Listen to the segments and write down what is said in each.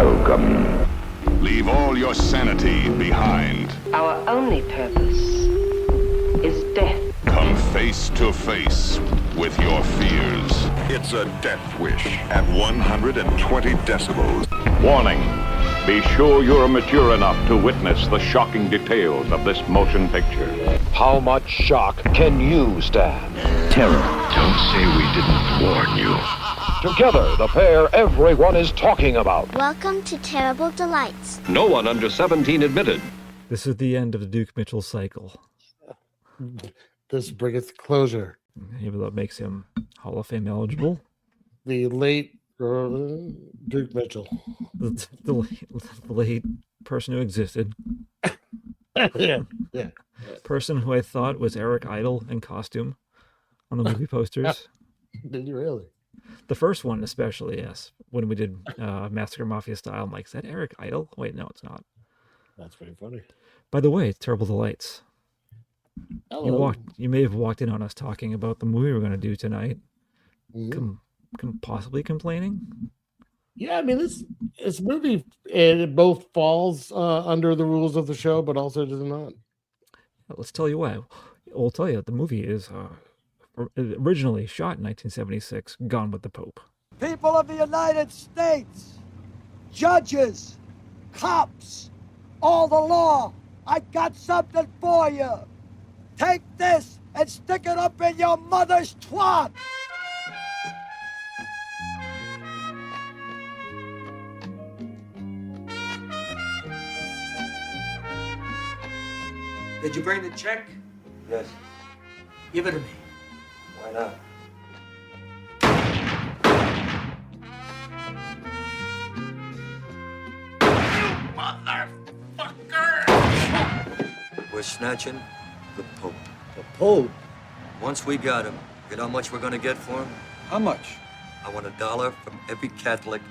welcome. Leave all your sanity behind. Our only purpose is death. Come face to face with your fears. It's a death wish at 120 decibels. Warning. Be sure you're mature enough to witness the shocking details of this motion picture. How much shock can you stand? Terror. Don't say we didn't warn you. Together, the pair everyone is talking about. Welcome to Terrible Delights. No one under 17 admitted. This is the end of the Duke Mitchell cycle. This bringeth closure. Even though it makes him Hall of Fame eligible. The late Duke Mitchell. The late person who existed. yeah. Person who I thought was Eric Idle in costume on the movie posters. Did you really? The first one especially, yes. When we did Massacre Mafia style, I'm like, is that Eric Idle? Wait, no, it's not. That's pretty funny. By the way, Terrible Delights. Hello. You may have walked in on us talking about the movie we're going to do tonight. Mm-hmm. Possibly complaining? Yeah, I mean, this movie, it both falls under the rules of the show, but also does not. Let's tell you why. We'll tell you, the movie is originally shot in 1976, Gone with the Pope. People of the United States, judges, cops, all the law, I got something for you. Take this and stick it up in your mother's twat. Did you bring the check? Yes. Give it to me. Why not? We're snatching the Pope. The Pope? Once we got him, you know how much we're gonna get for him? How much? I want $1 from every Catholic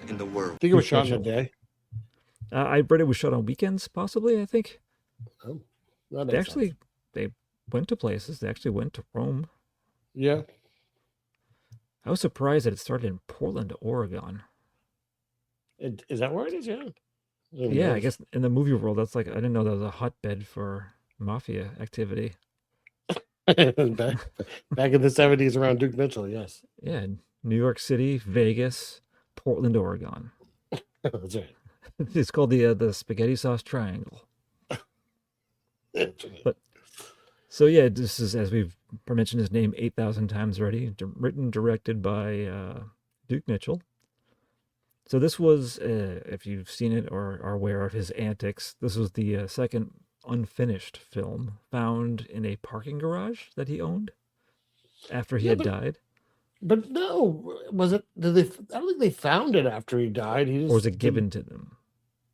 in the world. I think it was shot in a day. I read it was shot on weekends, possibly, I think. Oh, they went to places. They actually went to Rome. Yeah. I was surprised that it started in Portland, Oregon. Is that where it is? Yeah. Yeah, I guess in the movie world, that's like, I didn't know that was a hotbed for mafia activity. back in the 70s around Duke Mitchell, yes. Yeah, New York City, Vegas, Portland, Oregon. That's right. It's called the Spaghetti Sauce Triangle. That's right. But so yeah, this is, as we've mentioned his name 8,000 times already, written, directed by Duke Mitchell. So this was, if you've seen it or are aware of his antics, this was the second unfinished film found in a parking garage that he owned after he had died. But no, was it? I don't think they found it after he died. Or was it given to them?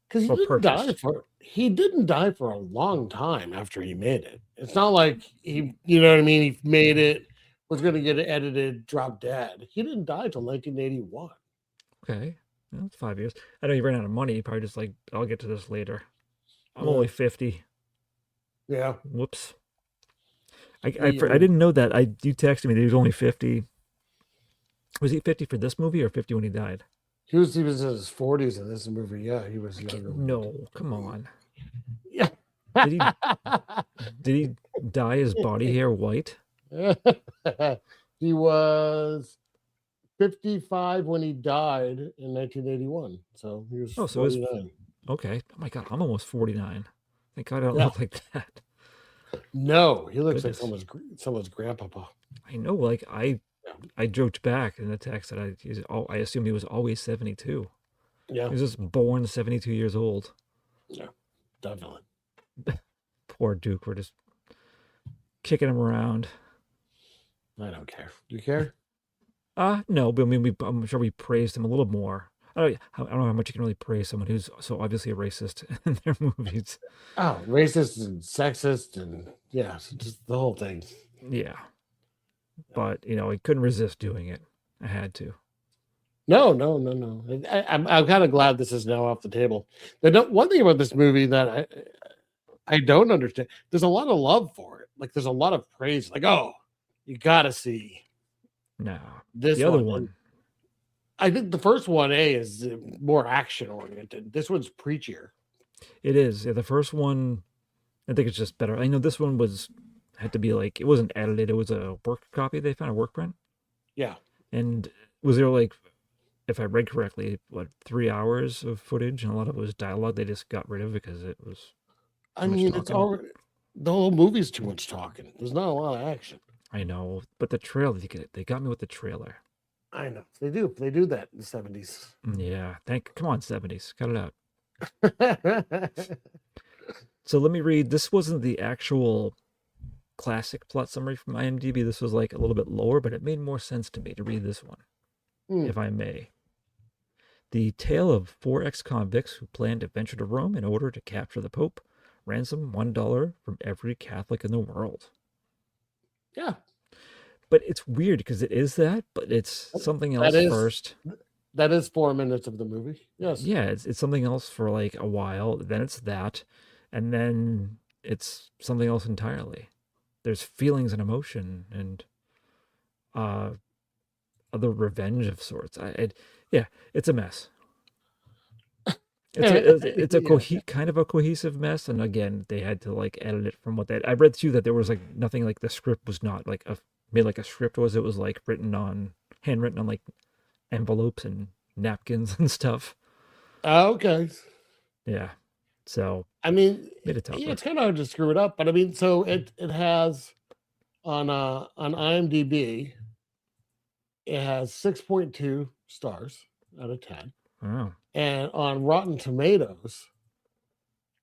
Because he didn't die for a long time after he made it. It's not like you know what I mean? He made it, was going to get it edited, drop dead. He didn't die till 1981. Okay. Well, that's 5 years. I know he ran out of money. He probably just like, I'll get to this later. I'm only 50. Yeah. Whoops. I didn't know that. You texted me that he was only 50. Was he 50 for this movie or 50 when he died? He was in his 40s in this movie. Yeah, he was younger. No, come on. Yeah. Did he dye his body hair white? He was 55 when he died in 1981. So he was 49. Okay. Oh my God, I'm almost 49. Thank God I don't look like that. No, he looks like someone's grandpapa. I know. Like I joked back in the text that I assume he was always 72. Yeah, he was just born 72 years old. Yeah, definitely. Poor Duke. We're just kicking him around. I don't care. Do you care? No, but I mean, I'm sure we praised him a little more. I don't know how much you can really praise someone who's so obviously a racist in their movies. Oh, racist and sexist and just the whole thing. Yeah. But, I couldn't resist doing it. I had to. No. I'm kind of glad this is now off the table. One thing about this movie that I don't understand, there's a lot of love for it. Like, there's a lot of praise. Like, oh, you got to see. No. This the other one. I think the first one, is more action oriented. This one's preachier. It is. Yeah, the first one, I think it's just better. I know this one had to be like, it wasn't edited. It was a work copy they found, a work print. Yeah. And was there like, if I read correctly, 3 hours of footage, and a lot of it was dialogue they just got rid of because it was. I mean, it's already, the whole movie's too much talking. There's not a lot of action. I know, but the trailer, they got me with the trailer. I know they do. They do that in the 70s. Yeah, come on, 70s, cut it out. So let me read. This wasn't the actual classic plot summary from IMDb. This was like a little bit lower, but it made more sense to me to read this one, if I may. The tale of 4 ex-convicts who plan to venture to Rome in order to capture the Pope, ransom $1 from every Catholic in the world. Yeah. But it's weird because it is that, but it's something else first. That is 4 minutes of the movie. Yes. Yeah, it's something else for like a while. Then it's that, and then it's something else entirely. There's feelings and emotion and other revenge of sorts. It's a mess. It's a kind of a cohesive mess, and again, they had to like edit it from what I read too, that there was like nothing, like the script was not like made like a script was. It was like handwritten on like envelopes and napkins and stuff. Oh, okay. Yeah. So I mean, it's kind of hard to screw it up, but I mean, so it has on IMDb, it has 6.2 stars out of 10. Wow. And on Rotten Tomatoes,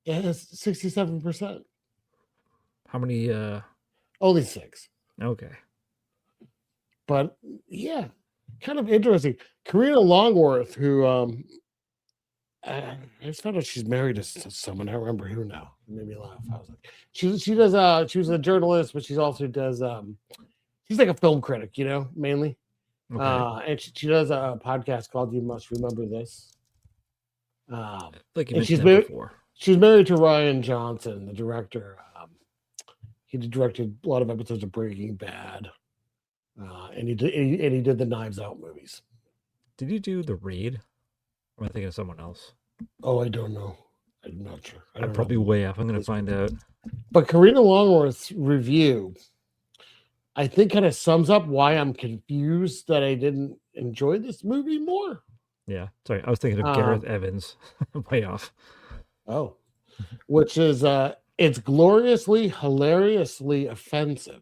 it has 67%. How many? Only 6. Okay. But yeah, kind of interesting. Karina Longworth, who I just found out she's married to someone. I don't remember who now. It made me laugh. I was like, she does. She was a journalist, but she also does. She's like a film critic, mainly. Okay. And she does a podcast called "You Must Remember This." Like you mentioned before. She's married to Ryan Johnson, the director. He directed a lot of episodes of Breaking Bad, and he did the Knives Out movies. Did you do The Raid? Or am I thinking of someone else? Oh, I don't know. I'm not sure. I'm probably way off. I'm going to find out. But Karina Longworth's review, I think, kind of sums up why I'm confused that I didn't enjoy this movie more. Yeah. Sorry. I was thinking of Gareth Evans. Way off. Oh. Which is, it's gloriously, hilariously offensive,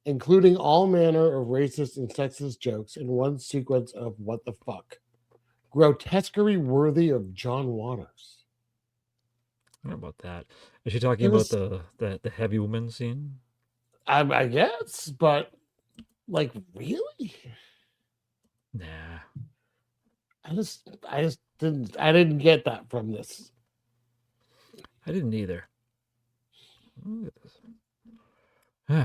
including all manner of racist and sexist jokes in one sequence of what the fuck. Grotesquerie worthy of John Waters. I don't know about that. Is she talking about the heavy woman scene? I guess, but like, really? Nah. I just didn't get that from this. I didn't either. This.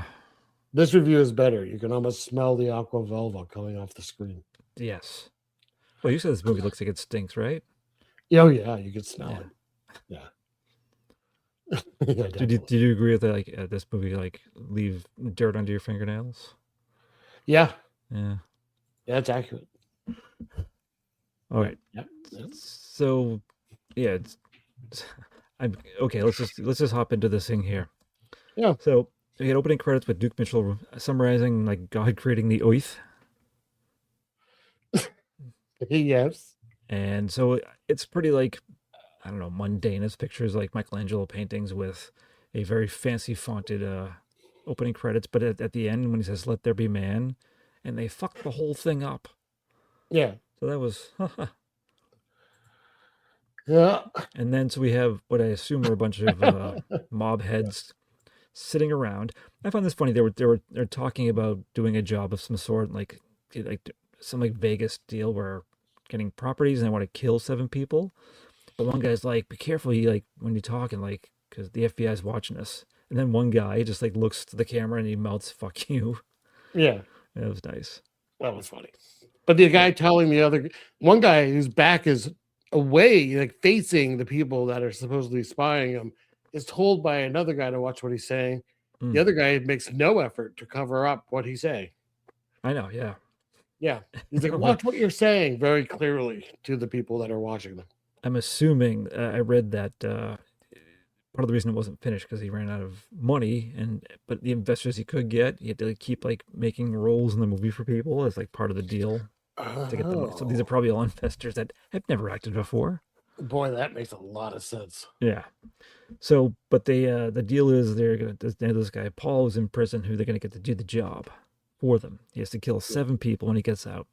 This review is better. You can almost smell the aqua velva coming off the screen. Yes. Well, you said this movie looks like it stinks, right? Oh yeah, you can smell it. Yeah. Yeah, did you agree with that? Like this movie, like leave dirt under your fingernails? Yeah. Yeah. Yeah, it's accurate. All right. Yep. So, yeah, I'm okay. Let's just hop into this thing here. Yeah. So we had opening credits with Duke Mitchell summarizing like God creating the earth. Yes. And so it's pretty like, I don't know, mundane as pictures like Michelangelo paintings with a very fancy fonted opening credits. But at the end, when he says, "Let there be man," and they fucked the whole thing up. Yeah. So that was, yeah. And then so we have what I assume are a bunch of mob heads sitting around. I found this funny. They're talking about doing a job of some sort, like some like Vegas deal where getting properties and they want to kill 7 people. But one guy's like, "Be careful, when you're talking, like, because the FBI is watching us." And then one guy just like looks to the camera and he mouths, "Fuck you." Yeah. That was nice. That was funny. But the guy telling the other one guy whose back is away, like facing the people that are supposedly spying him, is told by another guy to watch what he's saying. The other guy makes no effort to cover up what he's saying. I know, yeah. Yeah. He's like, watch what you're saying very clearly to the people that are watching them. I'm assuming I read that part of the reason it wasn't finished because he ran out of money, but the investors he could get, he had to keep like making roles in the movie for people as like part of the deal to get the money. So these are probably all investors that have never acted before. Boy, that makes a lot of sense. Yeah. So, but the deal is they're gonna this guy Paul is in prison who they're gonna get to do the job for them. He has to kill 7 people when he gets out.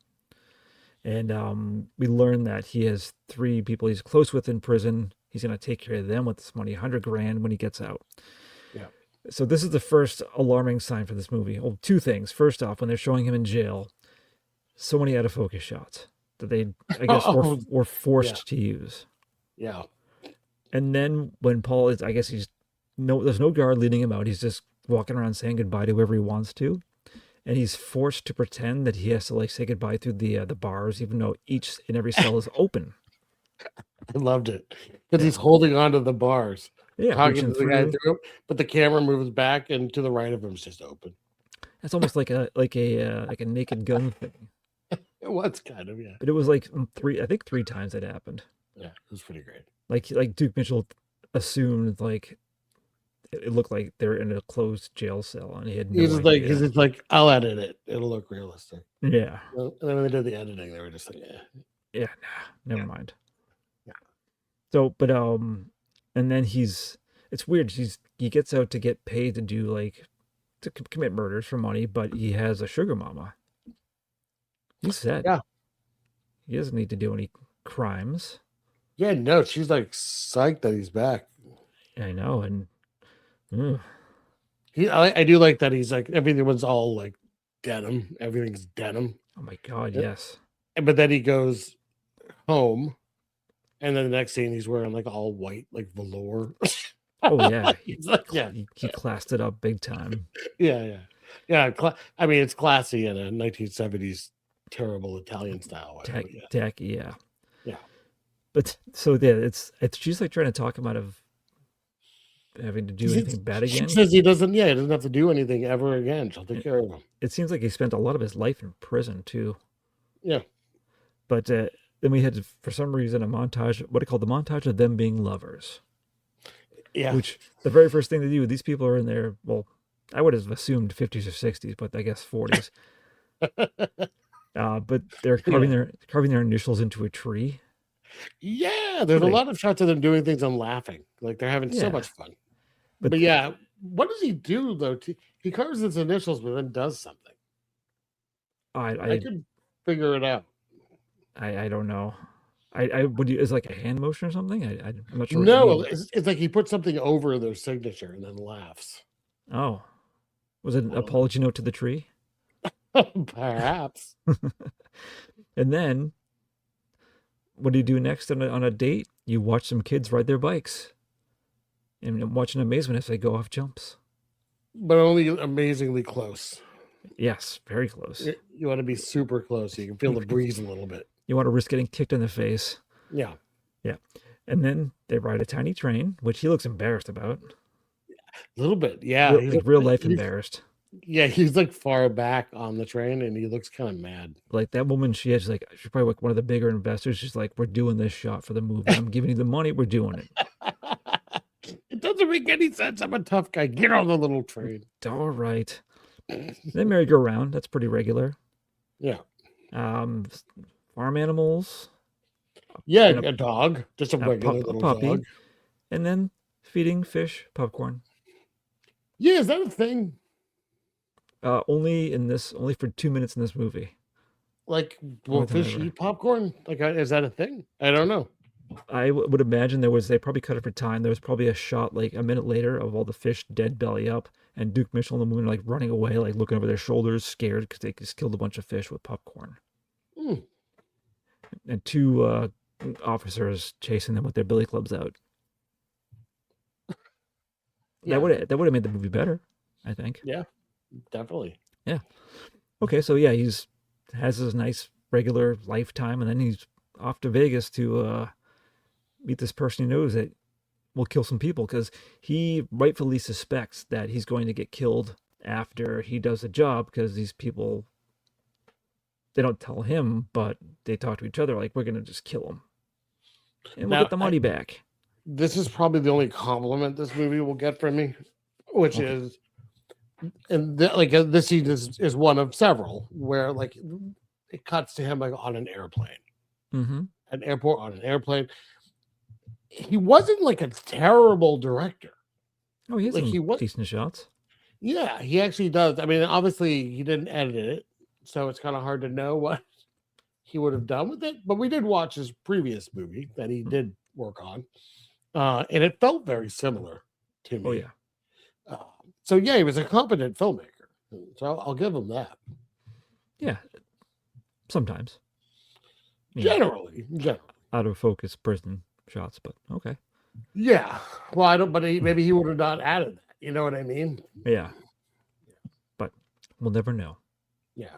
And we learn that he has 3 people he's close with in prison. He's going to take care of them with this money, $100,000 when he gets out. Yeah. So this is the first alarming sign for this movie. Well, 2 things. First off, when they're showing him in jail, so many out of focus shots that they, I guess, were forced to use. Yeah. And then when Paul is, I guess there's no guard leading him out. He's just walking around saying goodbye to whoever he wants to. And he's forced to pretend that he has to like say goodbye through the bars, even though each and every cell is open. I loved it because he's holding on to the bars, talking to the guy through, but the camera moves back, and to the right of him is just open. That's almost like a Naked Gun thing. It was kind of, yeah. But it was like 3 times it happened. Yeah, it was pretty great. Like Duke Mitchell assumed like it looked like they're in a closed jail cell, and he had no idea. He's just like, I'll edit it. It'll look realistic. Yeah. And then when they did the editing, they were just like, yeah, never mind. Yeah. So, but and then it's weird. He gets out to get paid to do to commit murders for money, but he has a sugar mama. He's set. Yeah. He doesn't need to do any crimes. Yeah, no, she's like psyched that he's back. I know, and I do like that he's like everything was all like denim. Everything's denim. Oh my god, yes. But then he goes home, and then the next scene he's wearing like all white, like velour. Oh yeah, he's like, he classed it up big time. Yeah. I mean, it's classy in a 1970s terrible Italian style. Tacky, yeah. Yeah. But so it's she's like trying to talk him out of having to do anything bad again. She says he doesn't have to do anything ever again. She'll take care of him. It seems like he spent a lot of his life in prison too. Yeah. But then we had, for some reason, a montage, what I call the montage of them being lovers. Yeah. Which the very first thing they do, these people are in their, well, I would have assumed 50s or 60s, but I guess 40s. But they're carving their initials into a tree. Yeah, there's a lot of shots of them doing things and laughing. Like they're having so much fun. But yeah, what does he do though? He carves his initials, but then does something. I could figure it out. I don't know. Is like a hand motion or something? I'm not sure. No, it's like he put something over their signature and then laughs. Oh, was it an apology note to the tree? Perhaps. And then, what do you do next on a date? You watch some kids ride their bikes, and watch in amazement as they go off jumps. But only amazingly close. Yes, very close. You want to be super close so you can feel the breeze a little bit. You want to risk getting kicked in the face. Yeah. Yeah. And then they ride a tiny train, which he looks embarrassed about. A little bit, yeah. He's like real life embarrassed. Yeah, he's like far back on the train and he looks kind of mad. Like that woman, she's probably like one of the bigger investors. She's like, we're doing this shot for the movie. I'm giving you the money. We're doing it. It doesn't make any sense. I'm a tough guy. Get on the little train. All right. Then merry-go-round. That's pretty regular. Yeah. Farm animals. Yeah, a dog. Just a regular little puppy. dog. And then feeding fish popcorn. Yeah, is that a thing? Only for 2 minutes in this movie. Like, will fish eat popcorn? Like, is that a thing? I don't know. I would imagine they probably cut it for time. There was probably a shot like a minute later of all the fish dead belly up, and Duke Mitchell and the woman like running away, like looking over their shoulders, scared because they just killed a bunch of fish with popcorn. Mm. And 2 officers chasing them with their billy clubs out. Yeah. That would have made the movie better, I think. Yeah, definitely. Yeah. Okay, so yeah, has his nice regular lifetime, and then he's off to Vegas to meet this person he knows that will kill some people, because he rightfully suspects that he's going to get killed after he does the job, because these people, they don't tell him, but they talk to each other like, we're gonna just kill him, and we'll Now, get the money back. This is probably the only compliment this movie will get from me, which is, and this scene is one of several where like it cuts to him like on an airplane, an airport on an airplane. He wasn't like a terrible director. Oh, he has like some decent shots. Yeah, he actually does. I mean, obviously he didn't edit it, so it's kind of hard to know what he would have done with it. But we did watch his previous movie that he did work on, and it felt very similar to me. Oh yeah. So yeah, he was a competent filmmaker. So I'll give him that. Yeah. Sometimes. Generally. Out of focus prison shots, but okay. Yeah. Well, I don't. But maybe he would have not added that. You know what I mean? Yeah. But we'll never know. Yeah.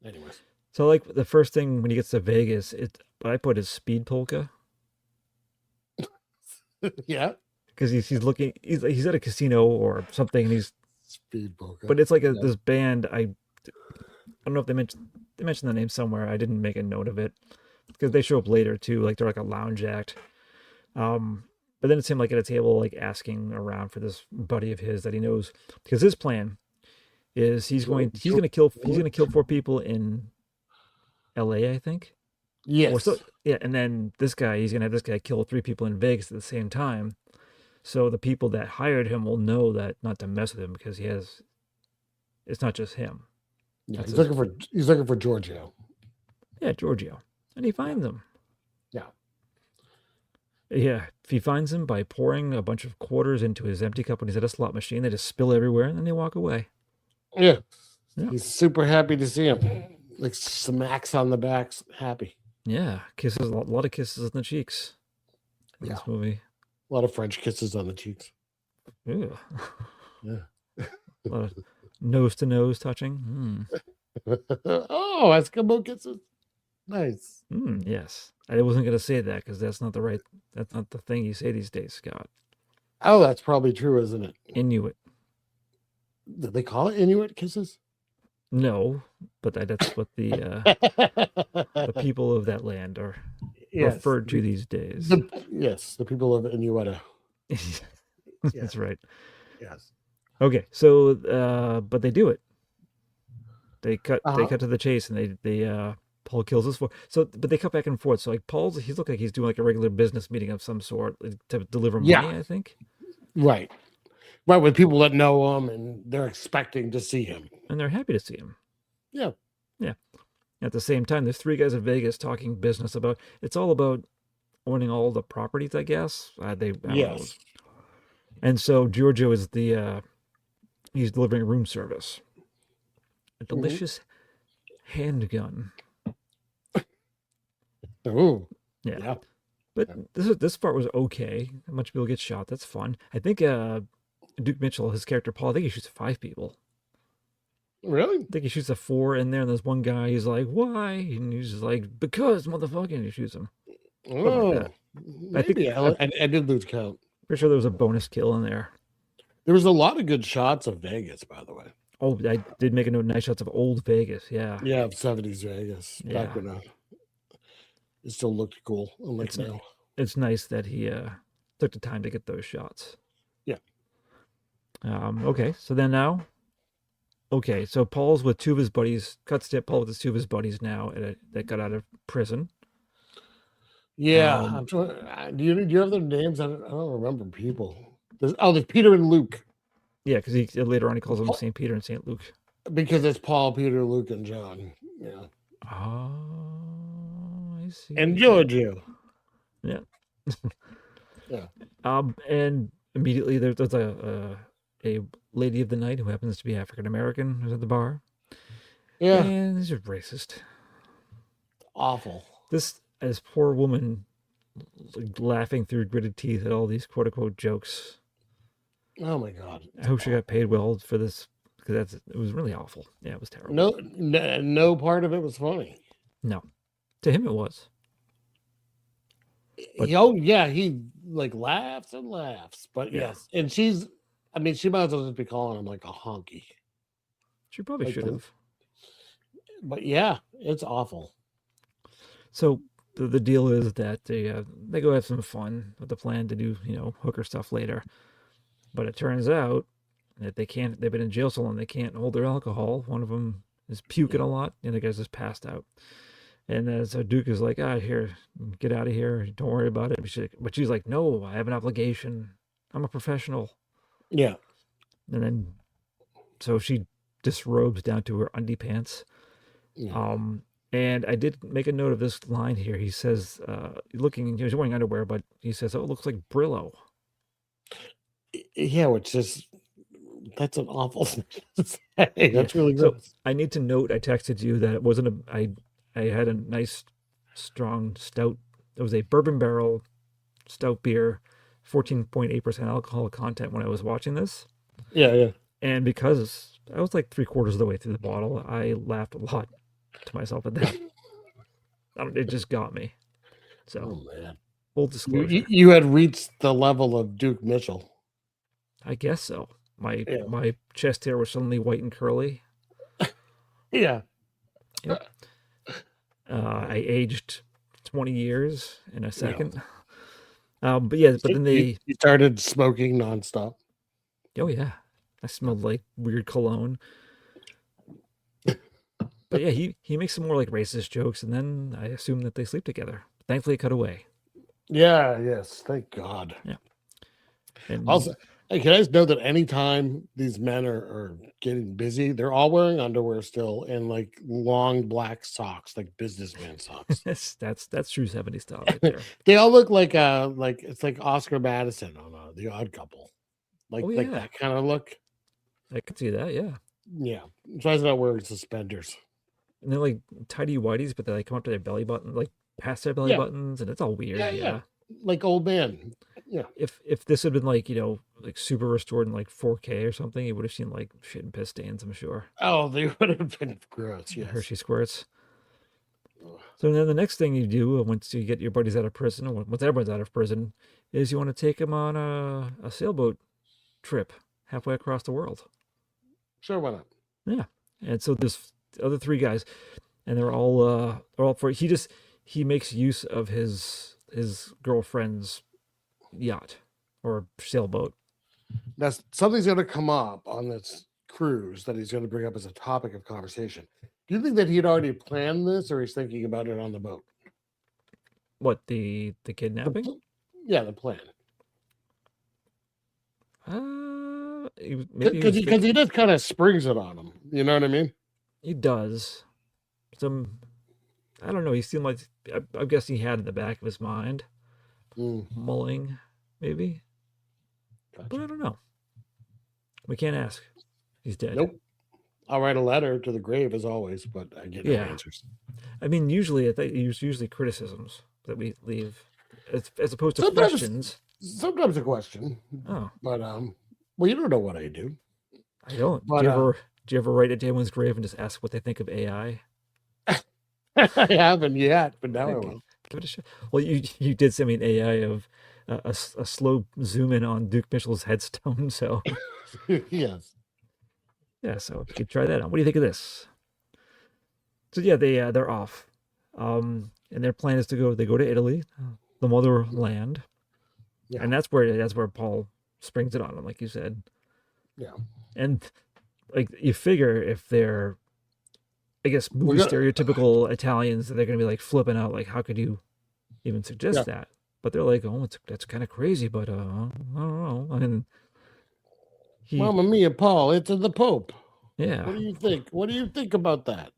Anyways. So like the first thing when he gets to Vegas, what I put is speed polka. Yeah. Because he's looking, he's at a casino or something, and he's speed polka. But it's like this band. I don't know if they mentioned the name somewhere. I didn't make a note of it because they show up later too. Like they're like a lounge act. But then it's him like at a table, like asking around for this buddy of his that he knows, because his plan is he's gonna kill 4 people in L.A. I think. Yes. And then he's gonna have this guy kill 3 people in Vegas at the same time. So the people that hired him will know that not to mess with him because it's not just him. Yeah, he's looking for Giorgio. Yeah, Giorgio, and he finds him. Yeah. Yeah, if he finds him by pouring a bunch of quarters into his empty cup when he's at a slot machine, they just spill everywhere, and then they walk away. Yeah. He's super happy to see him. Like smacks on the back, happy. Yeah, kisses, a lot of kisses on the cheeks in this movie. A lot of French kisses on the cheeks. Ew. Yeah. A lot of nose-to-nose touching. Oh, Eskimo kisses. Nice. Yes. I wasn't going to say that because that's not the thing you say these days, Scott. Oh, that's probably true, isn't it? Inuit. Did they call it Inuit kisses? No, but that's what the people of that land are referred to these days. The people of Inuita. That's right. Yes. Okay, so but they do it. They cut to the chase, and they Paul kills us but they cut back and forth. So like he's looking like he's doing like a regular business meeting of some sort to deliver money, I think. Right. Right, with people that know him and they're expecting to see him. And they're happy to see him. Yeah. Yeah. At the same time, there's 3 guys in Vegas talking business it's all about owning all the properties, I guess. Yes. And so Giorgio is he's delivering room service. A delicious handgun. Oh. Yeah. But this part was okay. A bunch of people get shot. That's fun. I think Duke Mitchell, his character Paul, I think he shoots 5 people. Really? I think he shoots a 4 in there, and there's one guy, he's like, why? And he's just like, because, motherfucker, and he shoots him. Oh, maybe. I did lose count. Pretty sure there was a bonus kill in there. There was a lot of good shots of Vegas, by the way. Oh, I did make a note, nice shots of old Vegas, yeah. Yeah, of 70s Vegas. Yeah. Back when it still looked cool. Unlike now. It's nice that he took the time to get those shots. Yeah. Okay, so then now... Okay, so Paul's with 2 of his buddies. Cuts to Paul with his 2 of his buddies now that got out of prison. Yeah. I'm trying, do you have their names? I don't remember people. There's Peter and Luke. Yeah, because later on he calls them St. Peter and St. Luke. Because it's Paul, Peter, Luke, and John. Yeah. Oh, I see. And Giorgio. Yeah. Yeah. And immediately there's a lady of the night who happens to be African American who's at the bar. Yeah. And this is racist. Awful. This poor woman laughing through gritted teeth at all these quote unquote jokes. Oh my God. I hope she got paid well for this because it was really awful. Yeah, it was terrible. No part of it was funny. No. To him it was. But, he like laughs and laughs. But yes. And she might as well just be calling him like a honky. She probably should have. But yeah, it's awful. So the deal is that they go have some fun with the plan to do hooker stuff later, but it turns out that they can't. They've been in jail so long they can't hold their alcohol. One of them is puking a lot, and the other guy's just passed out. And so Duke is like, here, get out of here. Don't worry about it. But she's like, no, I have an obligation. I'm a professional. Yeah. And then, so she disrobes down to her undie pants. Yeah. And I did make a note of this line here. He says, he's wearing underwear, but he says, oh, it looks like Brillo. Yeah, which is, that's an awful thing to say. That's really So gross. I need to note, I texted you that it wasn't I had a nice, strong stout. It was a bourbon barrel stout beer, 14.8% alcohol content when I was watching this. Yeah. And because I was like 3/4 of the way through the bottle, I laughed a lot to myself at that. It just got me. So, man. Full disclosure. You had reached the level of Duke Mitchell. I guess so. My chest hair was suddenly white and curly. Yeah. Yep. I aged 20 years in a second. Yeah. But then you started smoking nonstop. Oh yeah, I smelled like weird cologne. But yeah, he makes some more like racist jokes, and then I assume that they sleep together. Thankfully, it cut away. Yeah. Yes. Thank God. Yeah. And also, hey, can I just know that anytime these men are getting busy, they're all wearing underwear still and like long black socks, like businessman socks. that's true 70s style right there. They all look like it's like Oscar Madison on The Odd Couple, like that kind of look. I could see that. Yeah. Yeah. So he's not wearing suspenders. And they're like tidy whities, but they like come up to their belly button, like past their belly buttons, and it's all weird. Yeah. Like old man. Yeah. If this had been like like super restored in like 4K or something, you would have seen like shit and piss stains, I'm sure. Oh, they would have been gross. Yes. Hershey squirts. So then the next thing you do once you get your buddies out of prison, or once everyone's out of prison, is you want to take them on a sailboat trip halfway across the world. Sure, why not? Yeah. And so there's the other three guys, and they're all for it. He makes use of his girlfriend's yacht or sailboat. Now, something's going to come up on this cruise that he's going to bring up as a topic of conversation. Do you think that he'd already planned this, or he's thinking about it on the boat? What, the kidnapping? Yeah, the plan. Because he just kind of springs it on him. You know what I mean? He does. I don't know. He seemed like, I guess he had in the back of his mind, mulling, maybe. Gotcha. But I don't know. We can't ask. He's dead. Nope. I'll write a letter to the grave as always, but I get no answers. I mean, usually it's usually criticisms that we leave, as opposed to questions. Sometimes a question. Oh, but well, you don't know what I do. I don't. But, do you ever write at anyone's grave and just ask what they think of AI? I haven't yet, but now I will. Give it a shot. Well, you did send me an AI of a slow zoom in on Duke Mitchell's headstone, so yes. Yeah, so you could try that out. What do you think of this? So yeah, they're off, and their plan is to go to Italy, the motherland, and that's where Paul springs it on him, like you said. Yeah, and like you figure if they're, I guess, stereotypical Italians, that they're gonna be like flipping out, like how could you even suggest that? But they're like, oh, that's kind of crazy, but I don't know. I mean. Mamma mia, Paul, it's the Pope. Yeah. What do you think? What do you think about that?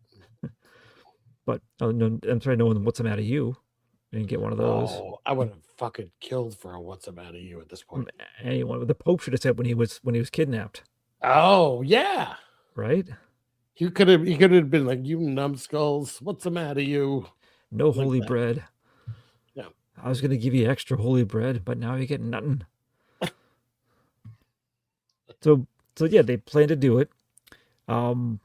But no, I'm trying to know what's the matter you. I didn't get one of those. Oh, I would have fucking killed for a what's the matter you at this point. Anyone, the Pope should have said when he was kidnapped. Oh yeah. Right? He could have been like, you numbskulls, what's the matter you? No like holy bread. Yeah. I was gonna give you extra holy bread, but now you get nothing. So yeah, they plan to do it, and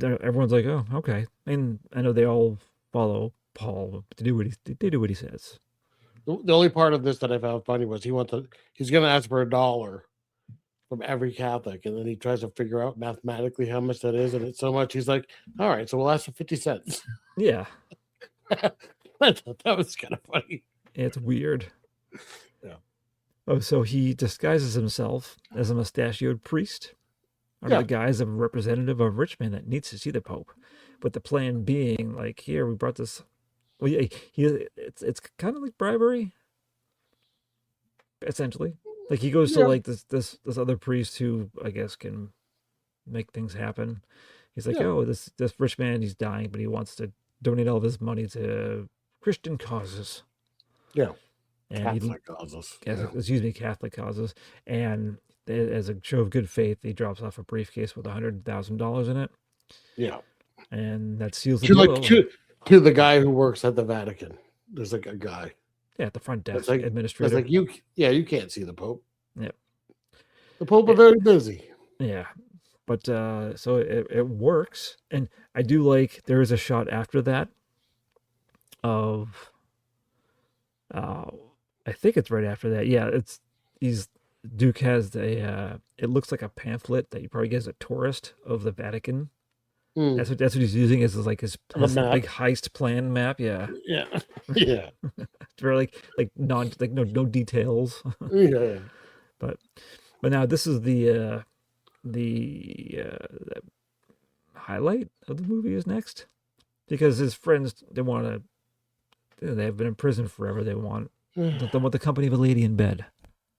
everyone's like, "Oh, okay." And I know they all follow Paul to do what he says. The only part of this that I found funny was he's going to ask for $1 for from every Catholic, and then he tries to figure out mathematically how much that is, and it's so much. He's like, "All right, so we'll ask for 50 cents." Yeah. I thought that was kind of funny. It's weird. Yeah. Oh, so he disguises himself as a mustachioed priest under the guise of a representative of a rich man that needs to see the Pope. But the plan being, like, here, we brought this. Well, yeah, it's kind of like bribery, essentially. Like, he goes to, like, this other priest who, I guess, can make things happen. He's like, oh, this rich man, he's dying, but he wants to donate all of his money to Christian causes. Yeah. And Catholic causes. Excuse me, Catholic causes. And as a show of good faith, he drops off a briefcase with $100,000 in it. Yeah. And that seals the deal. To the guy who works at the Vatican. There's like a guy. Yeah, at the front desk like, administrator. That's like, you can't see the Pope. Yeah. The Pope are very busy. Yeah. But so it works. And I do like, there is a shot after that of, I think it's right after that. Yeah, Duke has it looks like a pamphlet that you probably get as a tourist of the Vatican. That's what he's using as like his big heist plan map. Yeah. Yeah. Yeah. It's very like no details. Yeah. But now this is the highlight of the movie is next, because his friends, they have been in prison forever. They want the company of a lady in bed.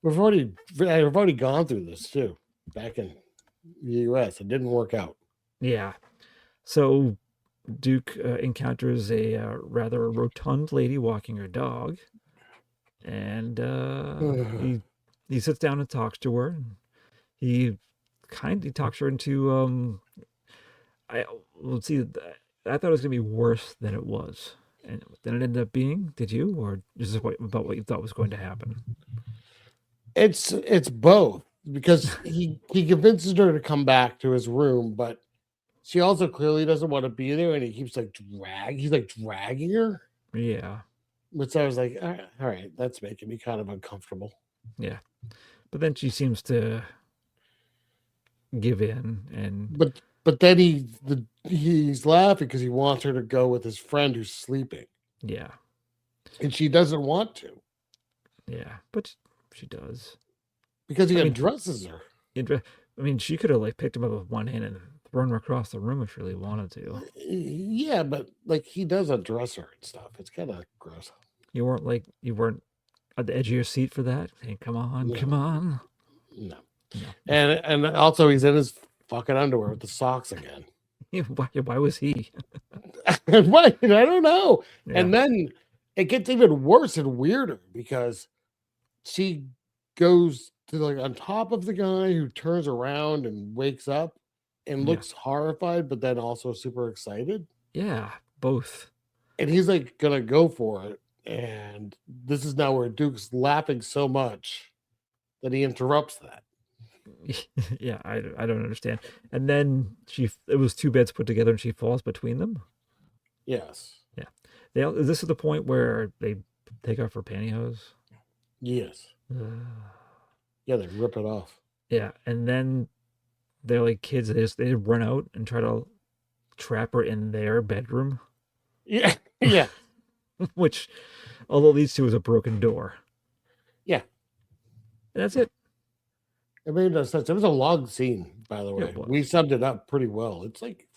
We've already gone through this too back in the U.S. It didn't work out. Yeah. So Duke encounters a rather rotund lady walking her dog, and he sits down and talks to her. And he talks her into I thought it was gonna be worse than it was, and then it ended up being. Did you, or is this about what you thought was going to happen? It's both, because he convinces her to come back to his room, but she also clearly doesn't want to be there, and he keeps dragging her. Yeah. Which I was like, all right, that's making me kind of uncomfortable. Yeah. But then she seems to give in, and but then he's laughing because he wants her to go with his friend who's sleeping. Yeah. And she doesn't want to. Yeah, but she does. Because he undresses her. I mean, she could have like picked him up with one hand and thrown him across the room if she really wanted to. Yeah, but like he does undress her and stuff. It's kind of gross. You weren't at the edge of your seat for that? Hey, come on. No. And also he's in his fucking underwear with the socks again. Why was he? Why? I don't know. Yeah. And then it gets even worse and weirder because she goes to like on top of the guy who turns around and wakes up and looks horrified, but then also super excited. Yeah, both. And he's like gonna go for it. And this is now where Duke's laughing so much that he interrupts that. Yeah, I don't understand. And then it was two beds put together and she falls between them. Yes. Yeah. This is the point where they take off her pantyhose. Yes. Yeah, they rip it off. Yeah, and then they're like kids. They run out and try to trap her in their bedroom. Yeah, yeah. Which, although leads to is a broken door. Yeah. And that's it. It made no sense. It was a long scene, by the way. We summed it up pretty well. It's like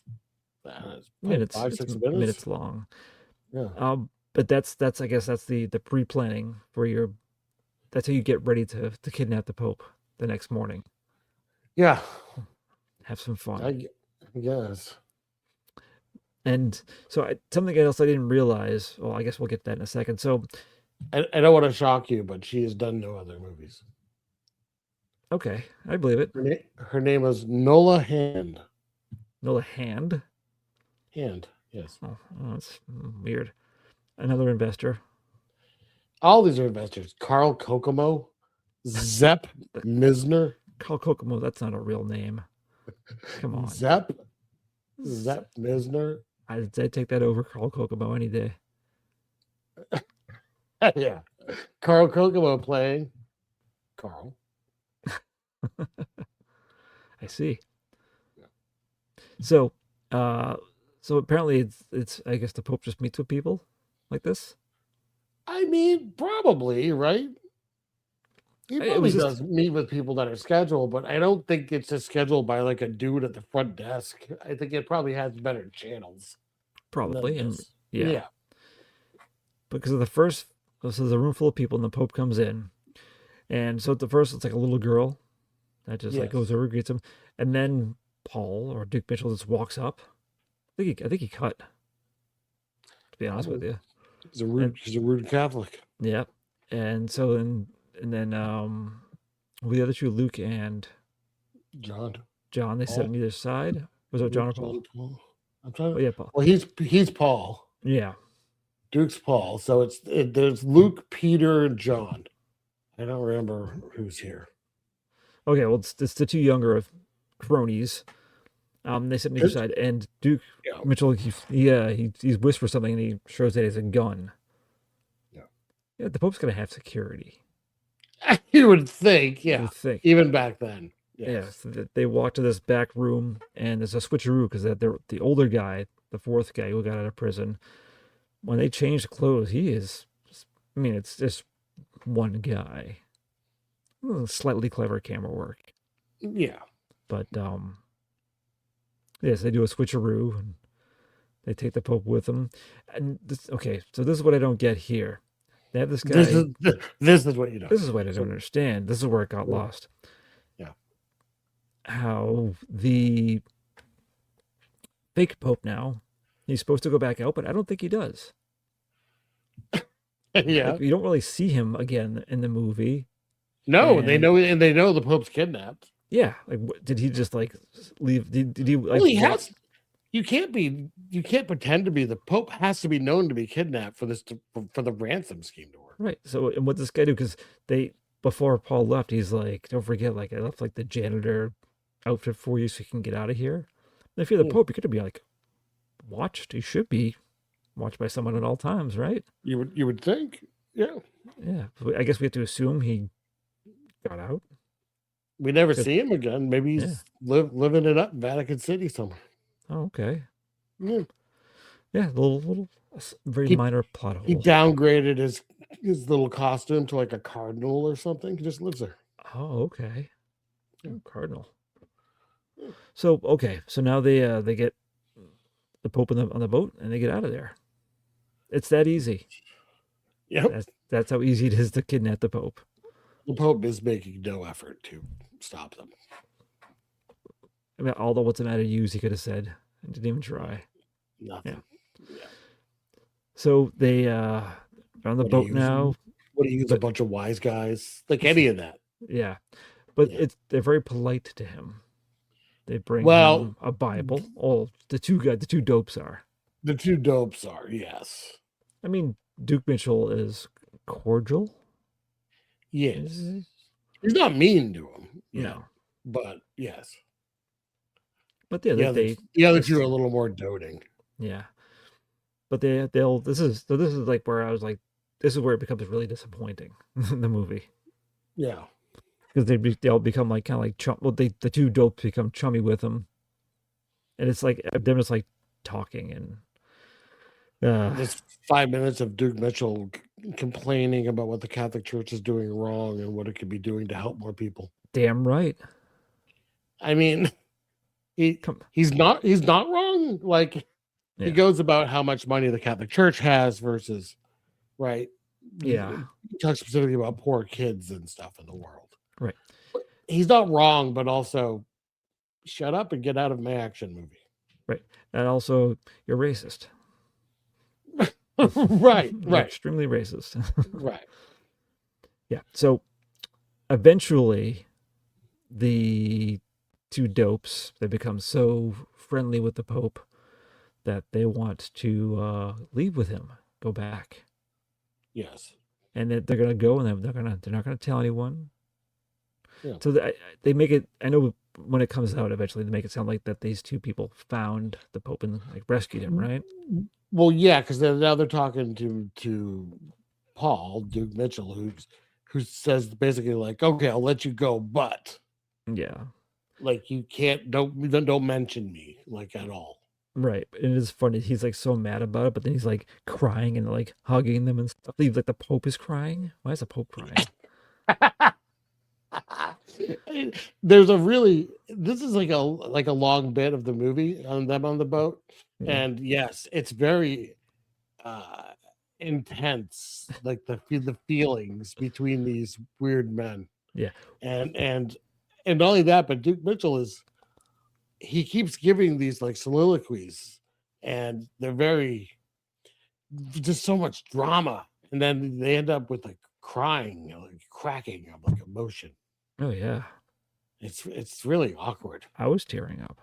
minutes, 5-6 minutes. Minutes long. Yeah. But that's I guess that's the pre-planning for that's how you get ready to kidnap the Pope the next morning. Yeah. Have some fun. I guess. And so something else I didn't realize. Well, I guess we'll get to that in a second. So I don't want to shock you, but she has done no other movies. Okay, I believe it. Her name is Nola Hand. Nola Hand? Hand, yes. Oh, that's weird. Another investor. All these are investors. Carl Kokomo, Zepp Misner. Carl Kokomo, that's not a real name. Come on. Zepp Misner. I'd take that over Carl Kokomo any day. Yeah. Carl Kokomo playing Carl. I see. So, so apparently it's I guess the Pope just meets with people like this. I mean, probably, right? He It probably was just does meet with people that are scheduled, but I don't think it's just scheduled by like a dude at the front desk. I think it probably has better channels than probably, and this. yeah, Yeah. because of the first, so there's a room full of people, and the Pope comes in, and so at the first it's like a little girl that just like goes Yes. over, greets him, and then Paul or Duke Mitchell just walks up. I think he cut. To be honest with Probably. you, and He's a rude Catholic. yeah, and so then the other two, Luke and John. John, they sit Paul. on either side. Was it John or Paul? John, Paul. I'm trying Oh to. yeah, Paul. Well, he's Paul. Yeah. Duke's Paul. So there's Luke, Peter, and John. I don't remember who's here. Okay, well it's the two younger cronies. They sit on either side, and Duke Yeah. Mitchell he whispers something, and he shows that he has a gun. Yeah, the Pope's gonna have security. You would think, You yeah. would think. Even back then. Yeah, Yes. so they walk to this back room, and there's a switcheroo because the older guy, the fourth guy who got out of prison, when they change clothes, he is. I mean, it's just one guy. Slightly clever camera work, Yeah. but yes, they do a switcheroo, and they take the Pope with them. And okay, so this is what I don't get here. They have this guy. This is what you know. This is what I don't understand. This is where it got lost. Yeah. How the fake Pope now, he's supposed to go back out, but I don't think he does. Yeah. Like, you don't really see him again in the movie. No, And they know the Pope's kidnapped. yeah, like did he just like leave? Did he like? Well, he has. You can't pretend to be the Pope. Has to be known to be kidnapped for the ransom scheme to work. Right. So, and what this guy do? Because before Paul left, he's like, don't forget, like I left like the janitor outfit for you so you can get out of here. And if you're the Pope, you could be like watched. You should be watched by someone at all times, right? You would think, yeah. Yeah. So I guess we have to assume he got out. We never see him again. Maybe he's living it up in Vatican City somewhere. Oh, okay. Yeah. Yeah, little very minor plot hole. He downgraded his little costume to like a cardinal or something. He just lives there. Oh, okay. Oh, cardinal. So okay, so now they get the Pope on the boat and they get out of there. It's that easy. Yep. That's how easy it is to kidnap the Pope. The Pope is making no effort to stop them. I mean, although what's the matter use, he could have said, and didn't even try. Nothing. Yeah. So they are on the boat now. What do you use? A bunch of wise guys, like any of that. Yeah, but they're very polite to him. They bring him a Bible. Oh, the two dopes are. The two dopes are, yes. I mean, Duke Mitchell is cordial. Yes. He's not mean to him. No. But yes. But the other two are a little more doting. Yeah. But this is like where I was like, this is where it becomes really disappointing in the movie. Yeah. Because they'll become like kind of like chum. Well, the two dopes become chummy with them, and it's like them just like talking and. There's 5 minutes of Duke Mitchell complaining about what the Catholic Church is doing wrong and what it could be doing to help more people. Damn right. I mean, he's not wrong. Like he goes about how much money the Catholic Church has versus, right? Yeah. He talks specifically about poor kids and stuff in the world. Right. He's not wrong, but also shut up and get out of my action movie. Right. And also, you're racist. Right. You're extremely racist. Right. Yeah. So eventually the two dopes, they become so friendly with the Pope that they want to leave with him, go back. Yes. And they're going to go and they're not going to tell anyone. Yeah. So they make it, I know when it comes out eventually, they make it sound like that these two people found the Pope and like rescued him, right? Well, yeah, because now they're talking to Paul, Duke Mitchell, who says basically like, okay, I'll let you go, but yeah. Like you can't don't mention me like at all. Right. And it is funny. He's like so mad about it, but then he's like crying and like hugging them and stuff. Like the Pope is crying. Why is the Pope crying? There's a really this is like a long bit of the movie on them on the boat. Yeah. And yes, it's very intense, like the feelings between these weird men. Yeah. And not only that, but Duke Mitchell he keeps giving these like soliloquies, and they're very just so much drama, and then they end up with like crying, like cracking of like emotion. Oh yeah. It's really awkward. I was tearing up.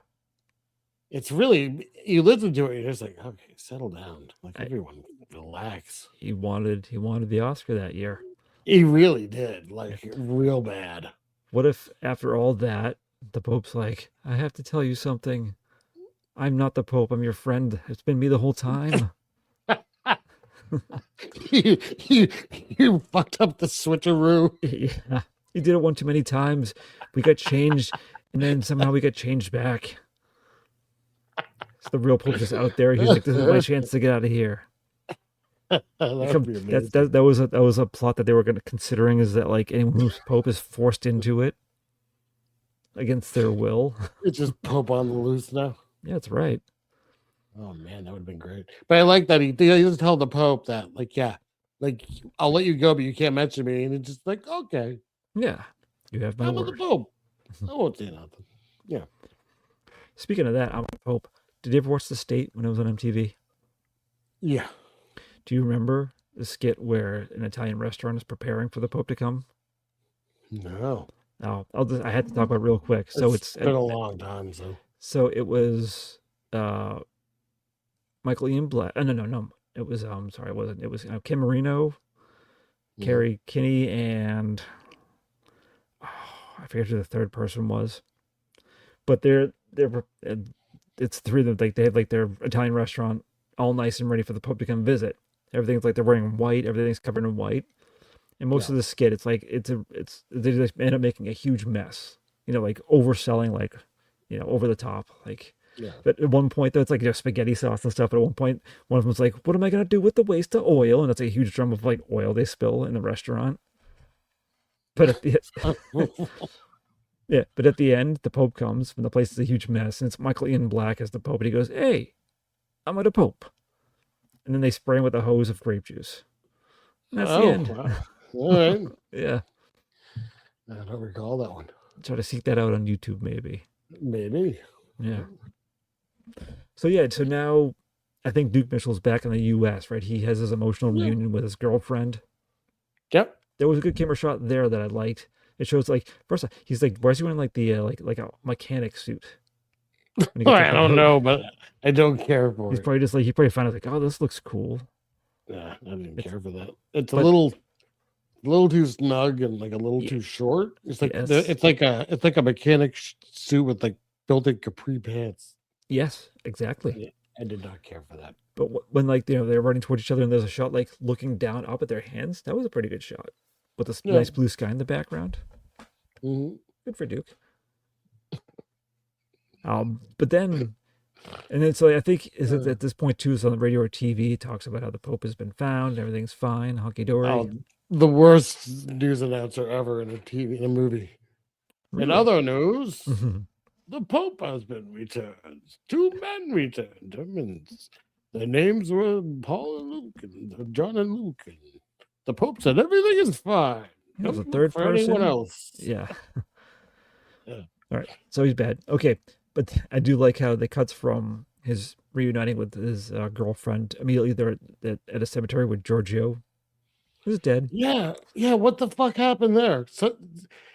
It's really, you listen to it, you're just like, okay, settle down. Like everyone relax. He wanted the Oscar that year. He really did, like real bad. What if after all that, the Pope's like, I have to tell you something. I'm not the Pope. I'm your friend. It's been me the whole time. you fucked up the switcheroo. Yeah. He did it one too many times. We got changed, and then somehow we got changed back. So the real Pope's just out there. He's like, this is my chance to get out of here. That was a plot that they were considering, is that like anyone who's Pope is forced into it against their will. It's just Pope on the loose now. Yeah, that's right. Oh man, that would have been great. But I like that he doesn't tell the Pope that, like, yeah, like I'll let you go, but you can't mention me. And it's just like, okay, yeah, you have my I'm word. the Pope. I won't say nothing. Yeah. Speaking of that, I'm the Pope. Did you ever watch The State when it was on MTV? Yeah. Do you remember the skit where an Italian restaurant is preparing for the Pope to come? No. No, I had to talk about it real quick. So it's been a long time. So it was Michael Ian Black. No. It was sorry, it wasn't. It was Kim Marino, Carrie Kinney, and I forget who the third person was. But it's three of them. Like they have like their Italian restaurant all nice and ready for the Pope to come visit. Everything's like they're wearing white. Everything's covered in white. And most of the skit, it's like they just end up making a huge mess. You know, like overselling, like, you know, over the top. Like, but at one point though, it's like there's spaghetti sauce and stuff. But at one point, one of them's like, "What am I gonna do with the waste of oil?" And that's like a huge drum of like oil they spill in the restaurant. But at the but at the end, the Pope comes and the place is a huge mess, and it's Michael Ian Black as the Pope, and he goes, "Hey, I'm the Pope," and then they spray him with a hose of grape juice. And that's the end. Wow. All right. Yeah. I don't recall that one. Try to seek that out on YouTube, maybe. Maybe. Yeah. So now I think Duke Mitchell's back in the U.S., right? He has his emotional reunion with his girlfriend. Yep. There was a good camera shot there that I liked. It shows like first he's like, why is he wearing like the like a mechanic suit? I don't know, but I don't care for He's it. probably just like, he probably found out like, oh, this looks cool. Yeah, I didn't care for that. It's a little too snug and like a little too short. It's like it's like a mechanic suit with like built-in capri pants. Yes, exactly. Yeah, I did not care for that. But when like, you know, they're running towards each other and there's a shot like looking down up at their hands, that was a pretty good shot with this nice blue sky in the background. Mm-hmm. Good for Duke. But then, and then so I think at this point too, so on the radio or TV, it talks about how the Pope has been found, everything's fine, hunky dory. Oh, the worst news announcer ever in a movie. Really? In other news, the Pope has been returned. 2 men returned. Their names were Paul and Luke, and John and Luke. And the Pope said everything is fine. It was a third for person. anyone else. Yeah. Yeah. All right. So he's bad. Okay. But I do like how they cuts from his reuniting with his girlfriend immediately there at a cemetery with Giorgio, who's dead. Yeah. Yeah. What the fuck happened there? So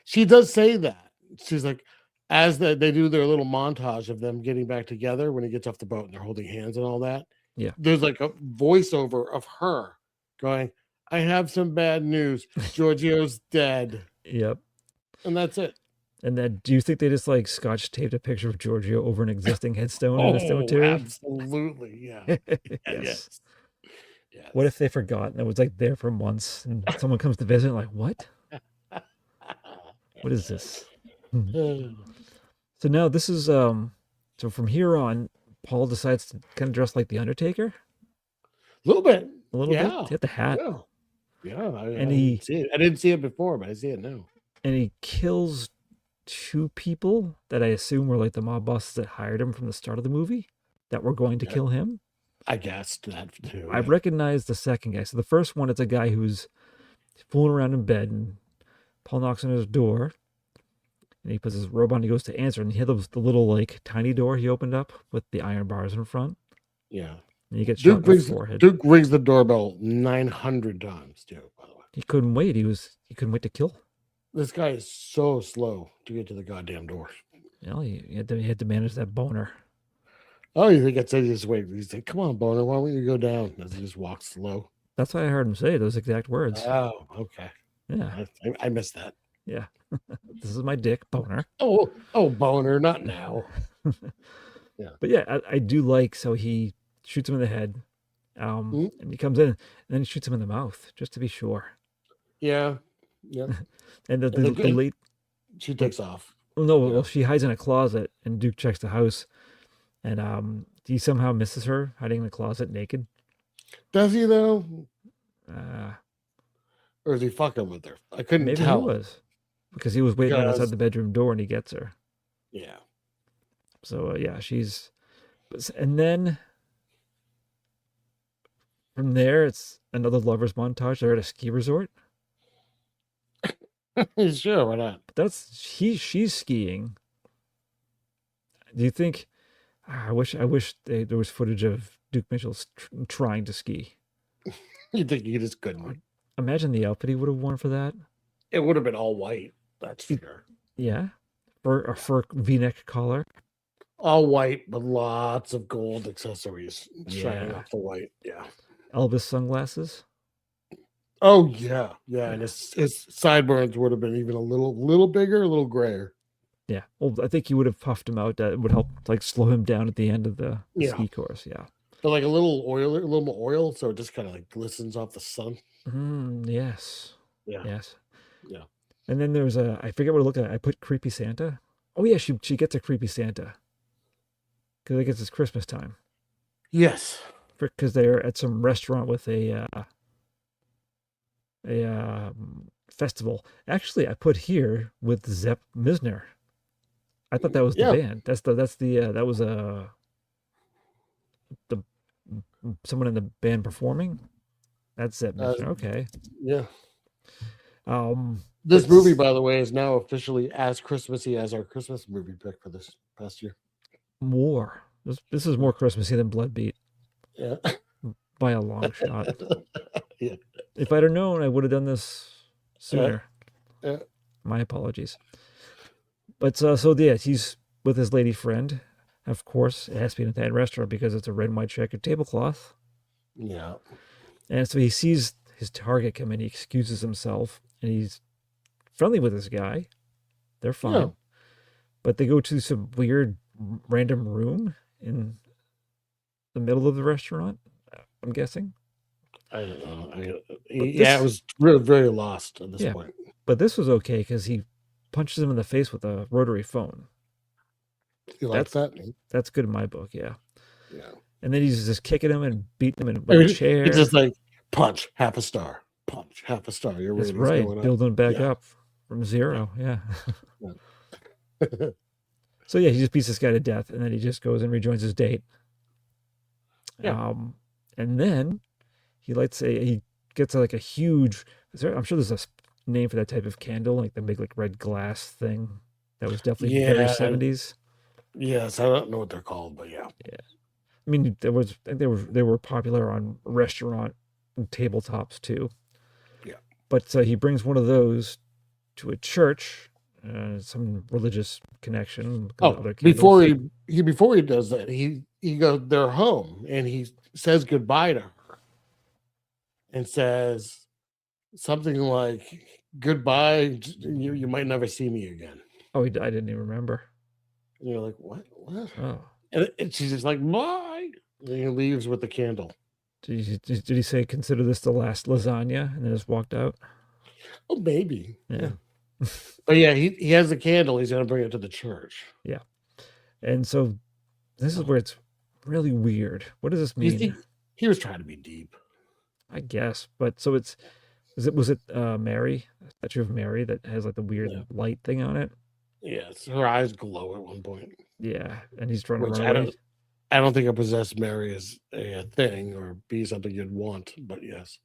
she does say that. She's like, as they do their little montage of them getting back together when he gets off the boat and they're holding hands and all that. Yeah. There's like a voiceover of her going, I have some bad news. Giorgio's dead. Yep. And that's it. And then do you think they just like scotch taped a picture of Giorgio over an existing headstone in the cemetery? Absolutely. Yeah. Yes. What if they forgot and it was like there for months and someone comes to visit and like, what? What is this? So now this is so from here on, Paul decides to kind of dress like the Undertaker. A little bit. A little bit. Yeah. He had the hat. Yeah. I And didn't see it. I didn't see it before, but I see it now. And he kills 2 people that I assume were like the mob bosses that hired him from the start of the movie that were going to kill him. I guessed that too. I recognized the second guy. So the first one, it's a guy who's fooling around in bed, and Paul knocks on his door, and he puts his robe on. He goes to answer, and he had the little like tiny door he opened up with the iron bars in front. Yeah. And he gets shot in the forehead. Duke rings the doorbell 900 times too. By the way, he couldn't wait. He couldn't wait to kill. This guy is so slow to get to the goddamn door. You know, he had to manage that boner. Oh, you think it's just wait? He's like, "Come on, boner, why don't you go down?" As he just walks slow. That's why I heard him say those exact words. Oh, okay. Yeah, I missed that. Yeah, this is my dick, boner. Oh, boner, not now. Yeah, but yeah, I do like. So he shoots him in the head, and he comes in, and then he shoots him in the mouth just to be sure. Yeah. And the late she takes off. No, well, she hides in a closet, and Duke checks the house, and he somehow misses her hiding in the closet naked. Does he though? Or is he fucking with her? I couldn't tell. Maybe he was, because he was waiting outside the bedroom door, and he gets her. Yeah. So yeah, and then from there, it's another lovers montage. They're at a ski resort. Sure, why not? She's skiing. Do you think? I wish there was footage of Duke Mitchell trying to ski. You think he just couldn't? Imagine the outfit he would have worn for that. It would have been all white. That's for sure. Yeah, for a fur V-neck collar. All white with lots of gold accessories shining off the white. Yeah. Elvis sunglasses. Oh yeah, and his sideburns would have been even a little bigger, a little grayer. Yeah, well, I think he would have puffed him out. That would help, like, slow him down at the end of the ski course. Yeah, but like a little more oil, so it just kind of like glistens off the sun. Yes. Yeah. Yes. Yeah. And then there's I forget what to look at. I put Creepy Santa. Oh yeah, she gets a Creepy Santa because I guess it's Christmas time. Yes. Because they're at some restaurant with a festival. Actually, I put here with Zepp Misner. I thought that was the band. That was someone in the band performing. That's Zepp Misner. Okay. Yeah. This movie, by the way, is now officially as Christmassy as our Christmas movie pick for this past year. More. This is more Christmassy than Bloodbeat. Yeah. By a long shot. Yeah. If I'd have known, I would have done this sooner. Yeah. My apologies. But so yeah, he's with his lady friend. Of course, it has to be in that restaurant because it's a red and white checkered tablecloth. Yeah. And so he sees his target come in. He excuses himself, and he's friendly with this guy. They're fine. Yeah. But they go to some weird random room in the middle of the restaurant, I'm guessing. I don't know. It was really very lost at this point. But this was okay because he punches him in the face with a rotary phone. You like that? That's good in my book, yeah. Yeah. And then he's just kicking him and beating him with a chair. It's just like punch, half a star. Punch, half a star. Your That's right. Building back up from 0. Yeah. So yeah, he just beats this guy to death, and then he just goes and rejoins his date. Yeah. And then he gets like a huge. I'm sure there's a name for that type of candle, like the big like red glass thing. That was definitely very 70s. Yes, I don't know what they're called, but yeah. Yeah. I mean, they were popular on restaurant and tabletops too. Yeah. But he brings one of those to a church. Some religious connection. Before he does that, he goes they're home and he says goodbye to her and says something like, "Goodbye, you might never see me again." Oh, I didn't even remember. And you're like, what? Oh, and she's just like, "Bye," and he leaves with the candle. Did he say, "Consider this the last lasagna," and then just walked out? Oh, maybe. Yeah. But yeah, he has the candle. He's going to bring it to the church. Yeah. And so this is where it's really weird. What does this You mean? think he was trying to be deep? I guess. But so was it Mary, a statue of Mary that has like the weird light thing on it? Yes, her eyes glow at one point. Yeah, and he's trying to Which run away. I don't think a possessed Mary is a thing or be something you'd want, but yes.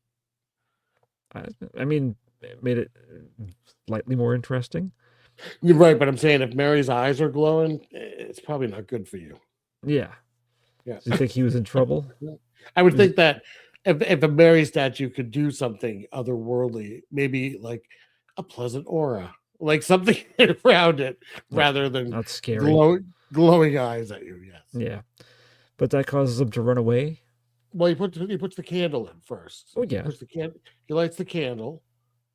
I mean, it made it slightly more interesting. You're right, but I'm saying if Mary's eyes are glowing, it's probably not good for you. Yeah. Yeah. Do you think he was in trouble? I would think that if a Mary statue could do something otherworldly, maybe like a pleasant aura, like something around it, rather than not scary glowing eyes at you. Yes. Yeah, but that causes him to run away. Well, he puts the candle in first. Oh yeah. He lights the candle.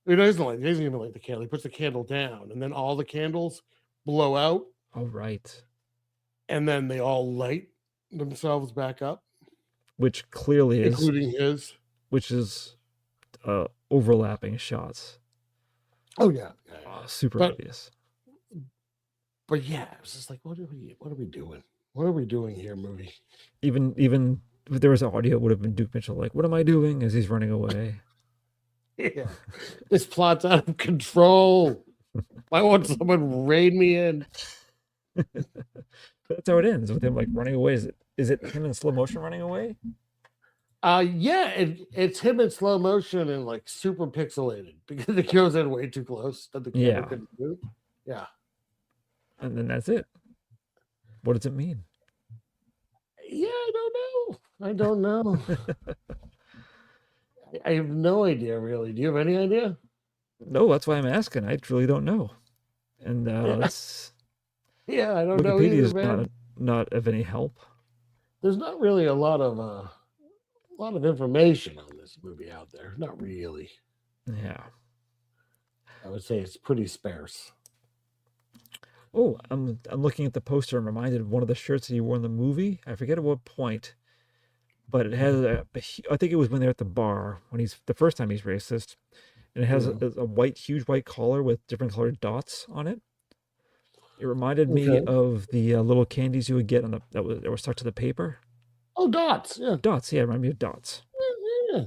He doesn't even light the candle. He puts the candle down, and then all the candles blow out. Oh right. And then they all light themselves back up. Which clearly is, including his, which is overlapping shots. Oh yeah, super obvious. But yeah, it was just like, what are we doing? What are we doing here, movie? Even if there was audio, it would have been Duke Mitchell like, "What am I doing?" as he's running away. Yeah, this plot's out of control. Why won't someone raid me in? That's how it ends, with him like running away. Is it him in slow motion running away? Yeah, it's him in slow motion and like super pixelated because it goes in way too close that the camera couldn't move. Yeah. And then that's it. What does it mean? Yeah, I don't know. I have no idea, really. Do you have any idea? No, that's why I'm asking. I truly don't know. And that's yeah, I don't know Wikipedia either, is man. not of any help. There's not really a lot of information on this movie out there. Not really. Yeah. I would say it's pretty sparse. Oh, I'm looking at the poster. I'm reminded of one of the shirts that he wore in the movie. I forget at what point, but it has I think it was when they're at the bar when the first time he's racist, and it has a huge white collar with different colored dots on it. It reminded me of the little candies you would get that were stuck to the paper. Oh, dots! Yeah, dots. Yeah, remind me of dots. Yeah.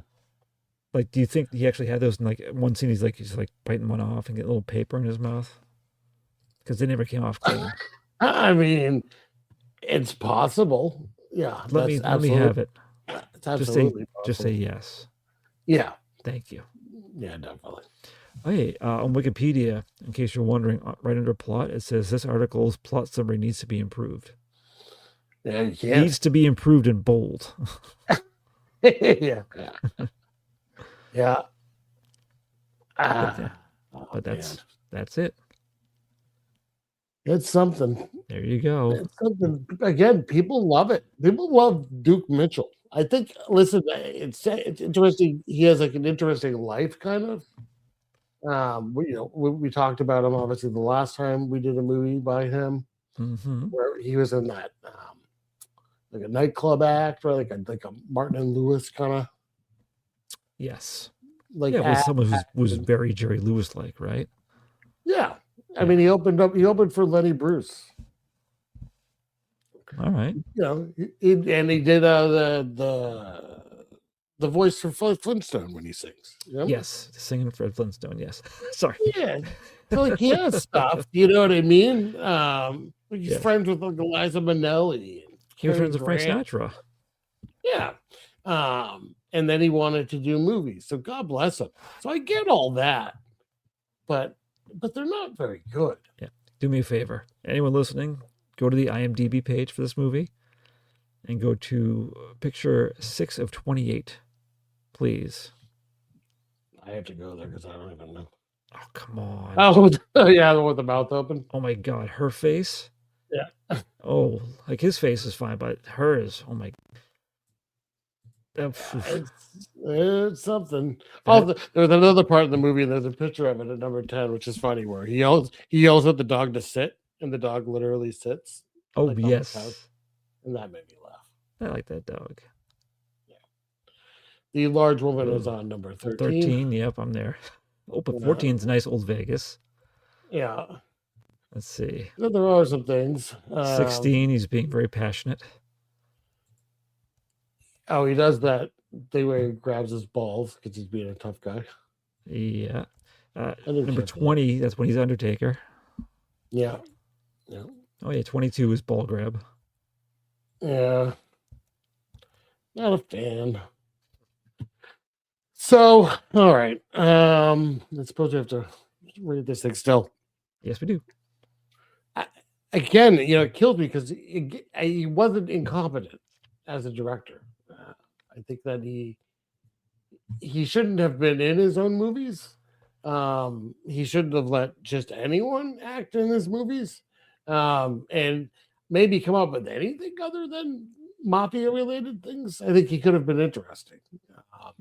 Like, do you think he actually had those in like one scene? He's like biting one off and get a little paper in his mouth because they never came off clean. I mean, it's possible. Yeah, let me have it. It's absolutely just say yes. Yeah. Thank you. Yeah, definitely. Hey, on Wikipedia, in case you're wondering, right under plot, it says this article's plot summary needs to be improved. Needs to be improved in bold. Yeah. Yeah. But that's it. It's something. There you go. It's something. Again, people love it. People love Duke Mitchell. I think. Listen, it's interesting. He has like an interesting life, kind of. We talked about him obviously the last time we did a movie by him, where he was in that like a nightclub act, or like a Martin and Lewis kind of. Yes. Like someone who was very Jerry Lewis like, right? Yeah. I mean, he opened for Lenny Bruce. All right. He did the voice for Flintstone when he sings. Yes, singing Fred Flintstone. Yes. Sorry. Yeah. So like he has stuff. You know what I mean? He's friends with like Eliza Minnelli. He was friends with Frank Sinatra. Yeah. And then he wanted to do movies. So God bless him. So I get all that, but they're not very good. Yeah. Do me a favor. Anyone listening, go to the IMDb page for this movie and go to picture 6 of 28, please. I have to go there because I don't even know. Oh, come on. Oh, yeah, the one with the mouth open. Oh, my God. Her face? Yeah. Oh, like his face is fine, but hers, oh, my God. It's something. There's another part in the movie, and there's a picture of it at number 10, which is funny, where he yells at the dog to sit, and the dog literally sits. Oh, yes. And that made me laugh. I like that dog. Yeah. The large woman is on number 13. 13, yep, I'm there. Oh, but 14's nice old Vegas. Yeah. Let's see. There are some things. 16, he's being very passionate. Oh, he does that thing where he grabs his balls because he's being a tough guy. Yeah. Number 20, that's when he's Undertaker. Yeah. Oh, yeah, 22 is ball grab. Yeah. Not a fan. So, all right. I suppose we have to read this thing still. Yes, we do. Again, it kills me because he wasn't incompetent as a director. I think that he shouldn't have been in his own movies. He shouldn't have let just anyone act in his movies. And maybe come up with anything other than mafia related things. I think he could have been interesting.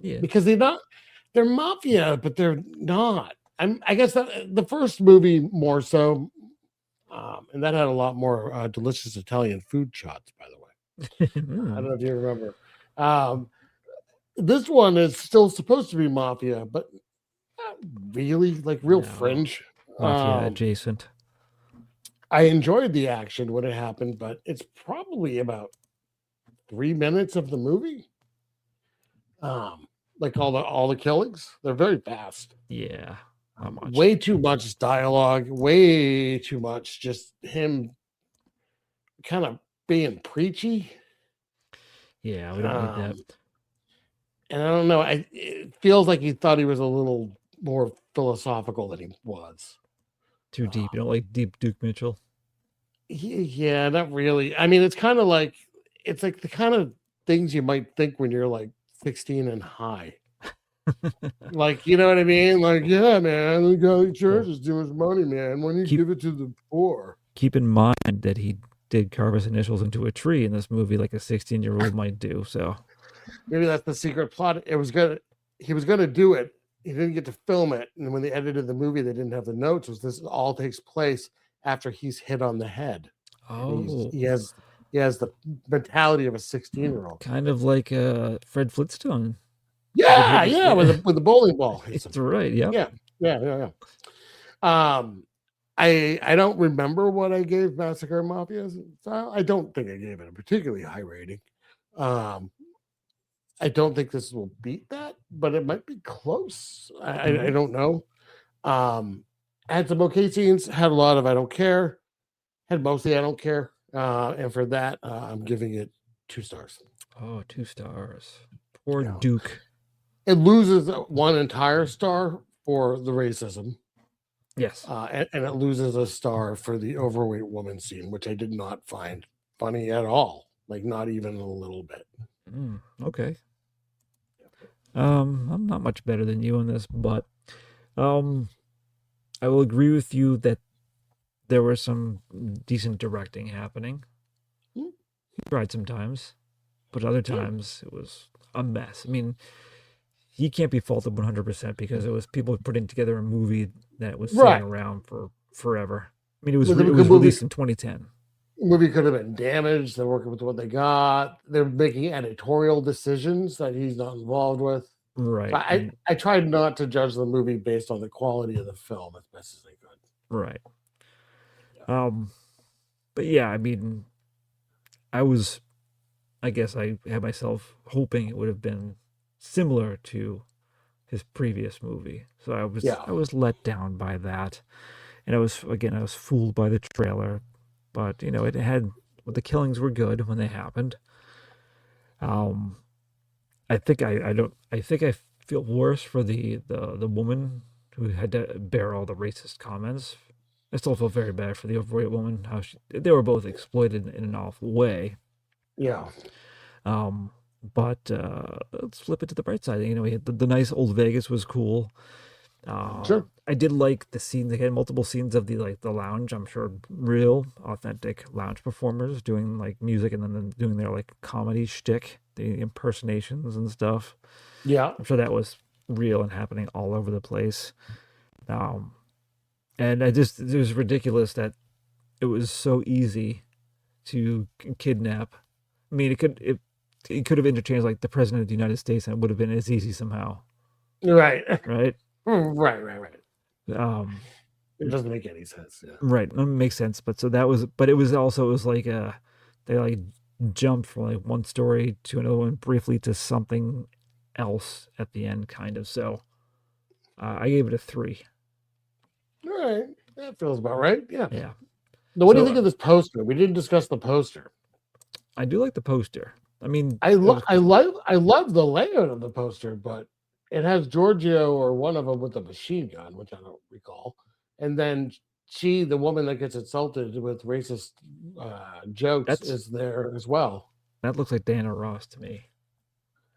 Because they're mafia, but they're not. I guess that the first movie more so, and that had a lot more delicious Italian food shots, by the way. I don't know if you remember. This one is still supposed to be mafia, but not really, like real fringe. Mafia adjacent. I enjoyed the action when it happened, but it's probably about 3 minutes of the movie. Like all the killings, they're very fast. Yeah, not much. Way too much dialogue. Way too much just him kind of being preachy. Yeah, we don't need that. And I don't know. It feels like he thought he was a little more philosophical than he was. Too deep. You don't like deep Duke Mitchell? Yeah, not really. I mean, it's kind of like it's like the kind of things you might think when you're like 16 and high. Like, you know what I mean? Like, yeah, man, the Catholic Church is too much money, man. When you give it to the poor. Keep in mind that he did carve his initials into a tree in this movie, like a 16-year-old might do. So maybe that's the secret plot. He was gonna do it. He didn't get to film it, and when they edited the movie, they didn't have the notes. This all takes place after he's hit on the head. Oh, he has the mentality of a 16-year-old, kind of like Fred Flintstone. Yeah, with the bowling ball. That's right. Yeah. I don't remember what I gave Massacre and Mafia. I don't think I gave it a particularly high rating. I don't think this will beat that, but it might be close. I don't know. Had some okay scenes, had a lot of I don't care, had mostly I don't care. And for that, I'm giving it 2 stars. Oh, 2 stars. Poor Duke. It loses 1 entire star for the racism. Yes. And it loses a star for the overweight woman scene, which I did not find funny at all. Like, not even a little bit. Okay. I'm not much better than you on this, but I will agree with you that there was some decent directing happening. He tried sometimes, but other times it was a mess. I mean, he can't be faulted 100% because it was people putting together a movie that was sitting around for forever. I mean, it was released in 2010. The movie could have been damaged. They're working with what they got. They're making editorial decisions that he's not involved with. Right. I tried not to judge the movie based on the quality of the film as best as I could. Right. But yeah, I mean, I guess I had myself hoping it would have been similar to his previous movie. So I was let down by that. And I was fooled by the trailer. But, it had, the killings were good when they happened. I think I feel worse for the woman who had to bear all the racist comments. I still feel very bad for the overweight woman. They were both exploited in an awful way. Yeah. But let's flip it to the bright side. He had the nice old Vegas was cool. Sure. I did like the scene. They had multiple scenes of the lounge. I'm sure real, authentic lounge performers doing music and then doing their comedy shtick, the impersonations and stuff. Yeah, I'm sure that was real and happening all over the place. And it was ridiculous that it was so easy to kidnap. I mean, it could have interchanged the president of the United States, and it would have been as easy somehow. Right. Right. Right. It doesn't make any sense. Yeah. Right, that makes sense. But so that was, but it was like they like jumped from like one story to another one briefly to something else at the end, kind of. So I gave it a 3. All right, that feels about right. Yeah. Yeah. Now, what do you think of this poster? We didn't discuss the poster. I do like the poster. I mean, I love the layout of the poster, but it has Giorgio or one of them with a machine gun, which I don't recall, and then she, the woman that gets insulted with racist jokes, is there as well. That looks like Diana Ross to me.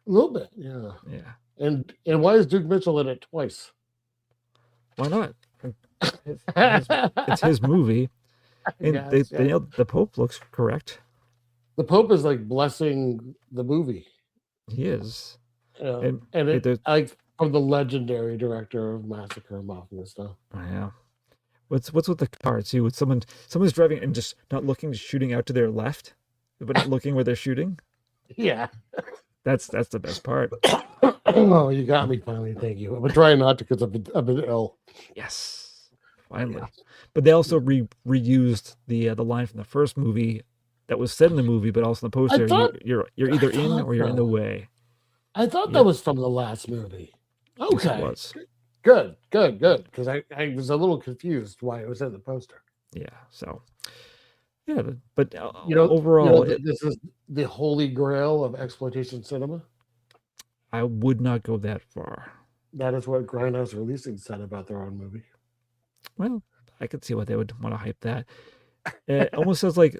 A little bit, yeah. Yeah. And why is Duke Mitchell in it twice? Why not? It's his movie, and the Pope looks correct. The Pope is like blessing the movie. He is, and it like from the legendary director of Massacre and Mafia stuff. Yeah. What's with the car too? With someone's driving and just not looking, just shooting out to their left, but not looking where they're shooting. Yeah, that's the best part. Oh, you got me finally. Thank you. I'm trying not to because I've been ill. Yes, finally. Yeah. But they also reused the line from the first movie that was said in the movie, but also in the poster. You're either in or you're in the way. I thought that was from the last movie. Okay. Yes, it was. Good. Because I was a little confused why it was in the poster. Yeah. So, yeah, but overall, this is the holy grail of exploitation cinema. I would not go that far. That is what Grindhouse Releasing said about their own movie. Well, I could see why they would want to hype that. It almost sounds like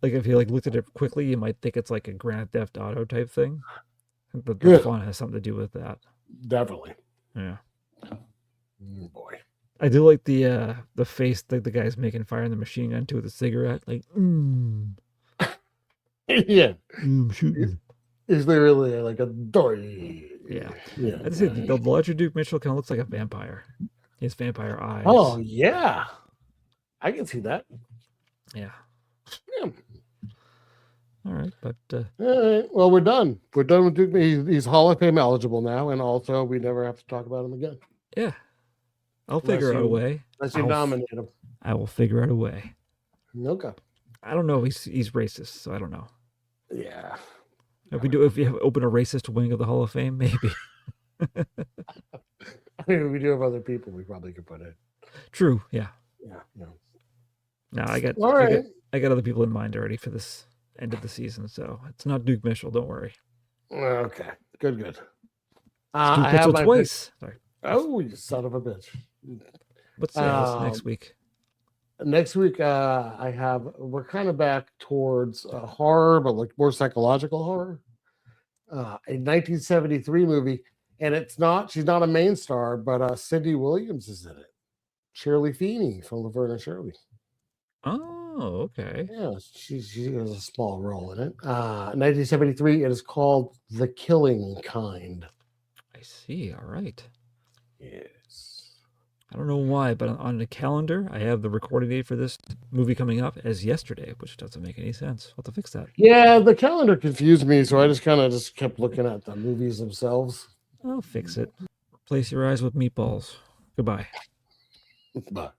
if you looked at it quickly, you might think it's like a Grand Theft Auto type thing. The font has something to do with that. Definitely. Yeah. Oh, boy. I do like the face that the guy's making fire in the machine gun too with a cigarette. Like, yeah. I'm shooting. Is there really like a dory? Yeah. I'd say the larger Duke Mitchell kind of looks like a vampire. He has vampire eyes. Oh, yeah. I can see that. Yeah. Yeah. All right, but all right. Well, we're done. We're done with Duke. He's Hall of Fame eligible now, and also we never have to talk about him again. Yeah, I'll figure out a way. Unless you nominate him, I will figure out a way. Okay. I don't know. He's racist, so I don't know. Yeah. If you open a racist wing of the Hall of Fame, maybe. I mean, we do have other people we probably could put in. True. Yeah. Yeah. No, I got other people in mind already for this end of the season, so it's not Duke Mitchell. Don't worry. Okay. Good. Duke Mitchell twice. Sorry. Oh, you son of a bitch. What's next week? Next week, we're kind of back towards horror, but like more psychological horror. A 1973 movie, and she's not a main star, but Cindy Williams is in it. Shirley Feeney from Laverne and Shirley. Oh, okay. Yeah, she has a small role in it. 1973. It is called The Killing Kind. I see. All right. Yes. I don't know why, but on the calendar, I have the recording date for this movie coming up as yesterday, which doesn't make any sense. I'll have to fix that. Yeah, the calendar confused me, so I just kind of kept looking at the movies themselves. I'll fix it. Replace your eyes with meatballs. Goodbye. Bye.